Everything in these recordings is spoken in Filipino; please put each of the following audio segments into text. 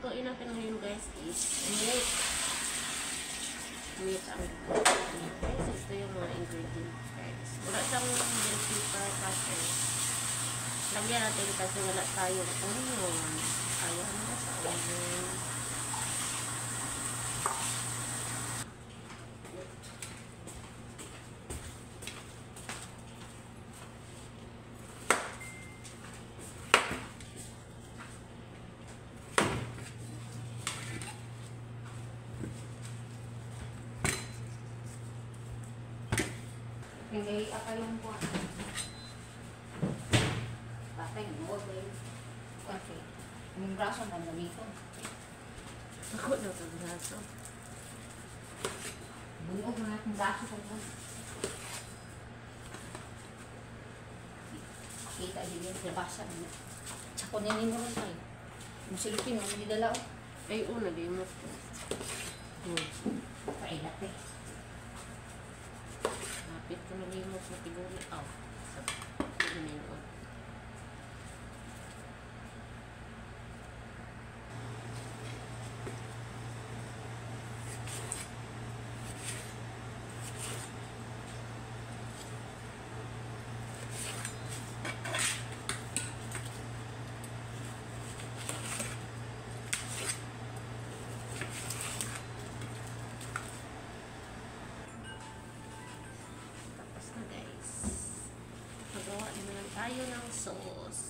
lulutuin natin ngayon guys is meat. Meat ang lulutuin. Guys, ito yung mga ingredients guys. Wala siyang bell pepper kasi. Lagyan natin kasi wala tayong onion. Ayaw na sa onion. Hindi apa yung buwan. Patay mo ba yun? Okay. Yung braso na gamito. Ako na ito braso. Bunog na natin braso ko mo. Kita din yung labasan mo. Tsako ninin mo rin tayo. Yung silipin mo, hindi dalaw. Ay, una, di mo po. Pailat eh. Lapit ko na limot sa tiguri. Aw. Sa tiguri. Tayo ng sauce.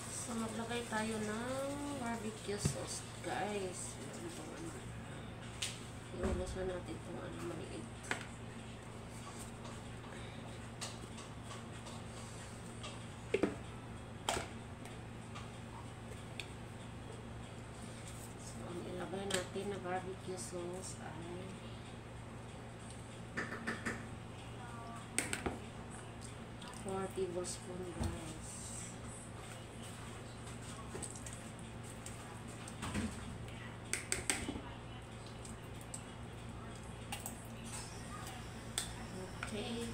So, maglagay tayo ng barbecue sauce, guys. Iulos na natin itong maliit. So, ang ilagay natin na barbecue sauce ay 4 tablespoon guys. Okay.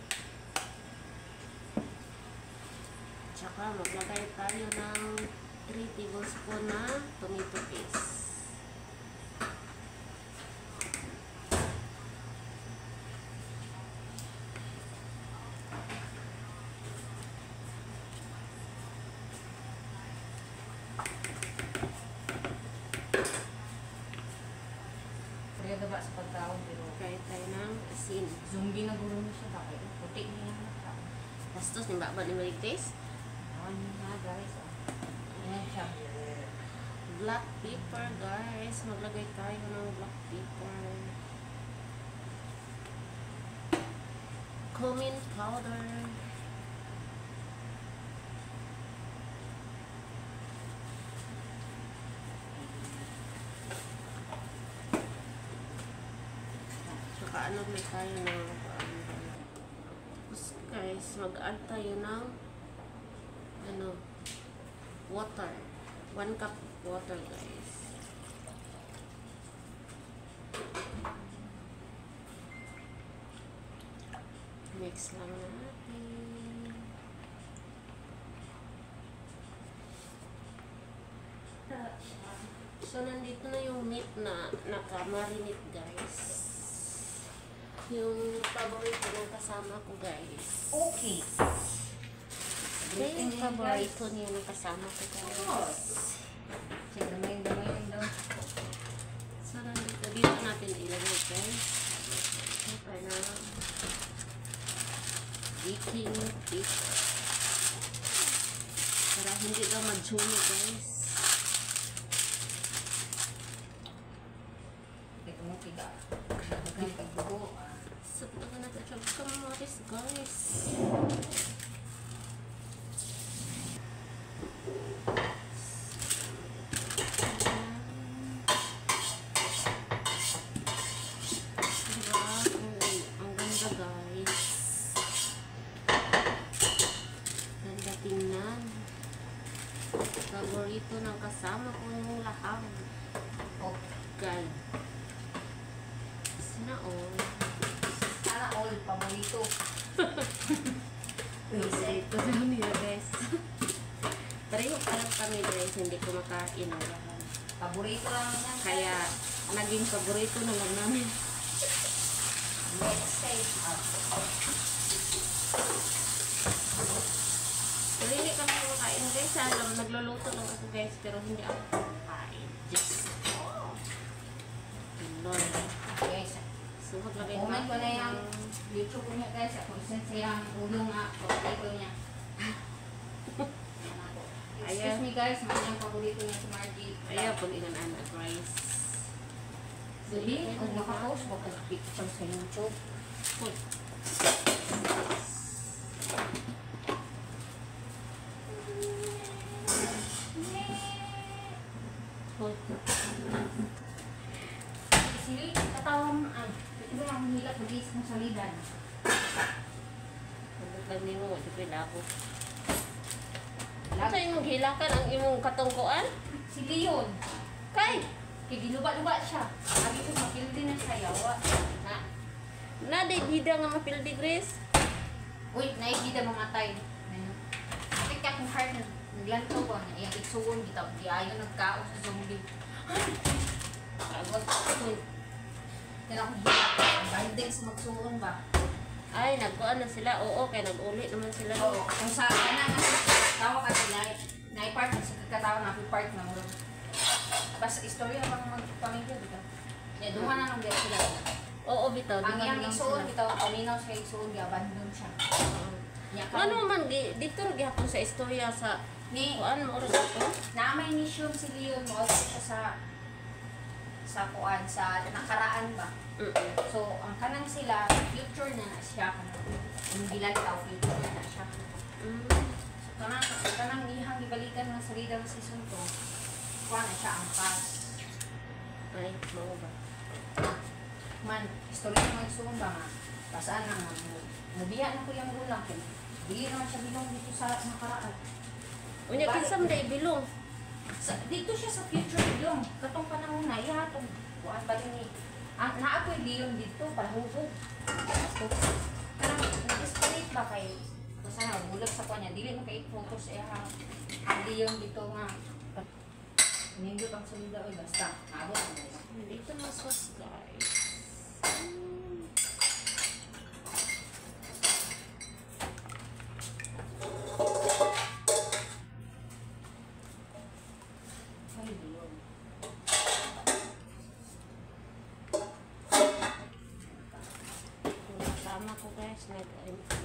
Tsaka maglagay tayo ng 3 tablespoon na tomato paste. Ba sa pagkaon pero Kaya tayo ng asin. zombie na gulo na siya bakit puti niya na. Bastos ni baba ni Marites. Ano na guys. Ayan siya. Black pepper guys. Maglagay tayo ng black pepper. Cumin powder. Ano na tayo ng tapos guys, mag-add tayo ng water. 1 cup water guys. Mix lang natin. So, nandito na yung meat na naka-marinate guys. Yung paborito ng kasama ko guys. Okay. Yung paborito niya ng kasama ko guys. Siya damay daw. So, dito natin ilagay guys. Ito na baking paper. Para hindi daw ma-jummy guys. Ito mo tiga. Nagkakang pagbubo. So, ito na natin siya kamatis guys. Paborito ng kasama kong laham. Okay. Sana all. Sana all paborito. Paborito daw niya guys. kami guys, hindi kumakain ng lahat. Paborito lang yan. Kaya, naging paborito na lang namin. Let's say, Pero hindi kami kumakain guys. Alam, nagluluto lang ako guys, pero hindi ako kumakain. Just, Lord. guys, So, maglagay comment ko na ng- yung YouTube ko niya guys. Ako isin siyang ulo nga. Paborito niya. Excuse me guys, man yung paborito niya si Margie. Ayaw, pag ingan at rice. Dili, kung nakapost mo kung picture sa YouTube. Food. Food. Sili, katawang, ito ba ang hilap magis ng salidan? Pagkat lang nimo, di pwede ako. Lag, Sa imong hilakan ang imong katungkuan? si Leon. Kay! Kaya ginuba-luba siya. Sabi ko, makildi na siya, yawa. Na, Nadibida nga mapildi, Grace. uy, naibida mamatay. Sakit ka kung heart na naglanto ko, na iyang itsugon, di ayaw nagkao sa zombie. Agot, uy. Kaya akong hilap, banding sa magsuon ba? Ay, nagkuan na sila. Oo, kay nag-uli naman sila. Oo, kung sa ana nga tawa kasi na-part na sa kakatawa na part na mo. Basta istorya bang magpamilya dito. Ya duha na lang dito sila. Oo, bitaw. Ang di iyang man lang isuon sila. bitaw paminaw sa isuon abandon siya. Oo. Nya Ano man, dito rin gihapon sa istorya sa ni kuan mo rin dito. na may mission si Leon mo siya sa kuan sa nakaraan ba. So ang kanang sila future na siya kanang bilang tao future na siya. So kanang ihang ibalikan ng salida ng season 2. Kuha na siya ang past. Ay, mao ba? Man, istorya na magsuon ba nga? Pasaan na nga mo. Nabiya na ko yung gulang ko. Dili naman siya bilong dito sa nakaraan. Unya, Balik kinsam mo. day bilong. Dito siya sa future bilong. Katong panahon na, ihatong. Kuhaan ba rin ni... Naapoy Leon dito, palahubog. So, karang nag-escalate ba kay... Basta na, bulag sa kanya. Dili mo kay photos eh ha. Ang Leon dito nga. Nindot ang salida. Uy, basta. Naabot ang nila. Dito na sauce, guys. Ay, Leon. Kung kasama ko guys,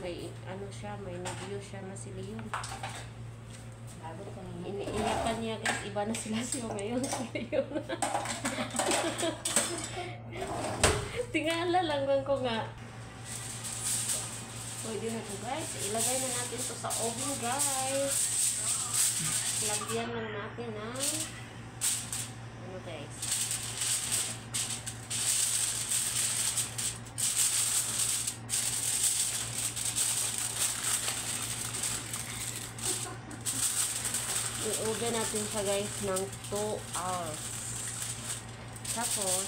may ano siya, may nag-view siya na si Leon. Lagot ko ninyo. Iniyakan niya guys, iba na sila siya ngayon si Leon. Tingala lang ko nga. Pwede na ito guys. Ilagay na natin ito sa oven guys. Lagyan lang natin ng ano guys. I-oven natin siya guys ng 2 hours. Tapos,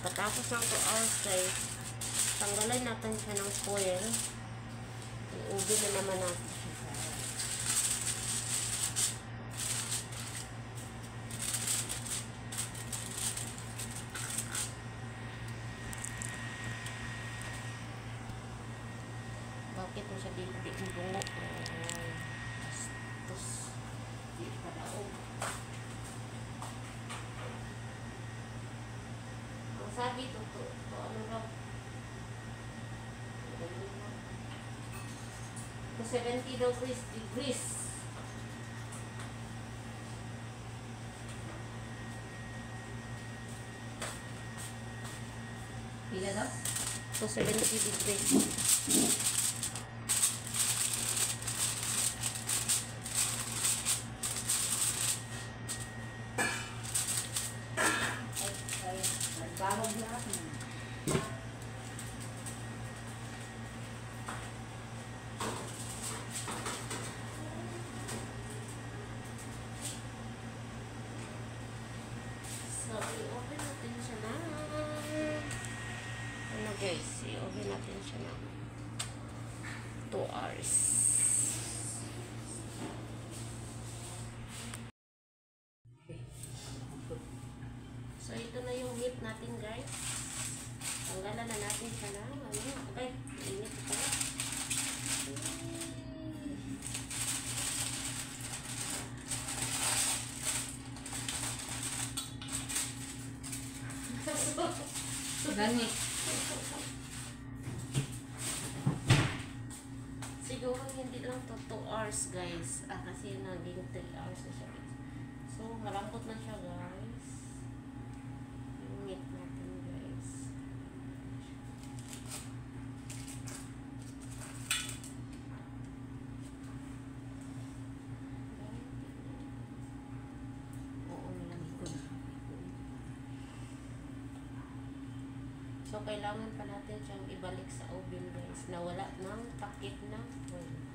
patapos ng 2 hours guys, tanggalan natin siya ng foil. I-oven na naman natin siya guys. Bakit mo siya di bungo? Bastos. Di pa daog. Ang sabi to ano raw? To 70 degrees. Pila daw? To 70 degrees. Ay, nagbarog lahat. So, i-open natin siya na. Ano guys, i-open natin siya na 2 hours. na. Ano? Okay, init pa. Gani. Siguro hindi lang to 2 hours guys. Kasi naging 3 hours na siya. So, malambot na siya guys. Yung meat natin guys. Oo, malamig ko na. So, kailangan pa natin siyang ibalik sa oven guys. Na wala ng takip na oil.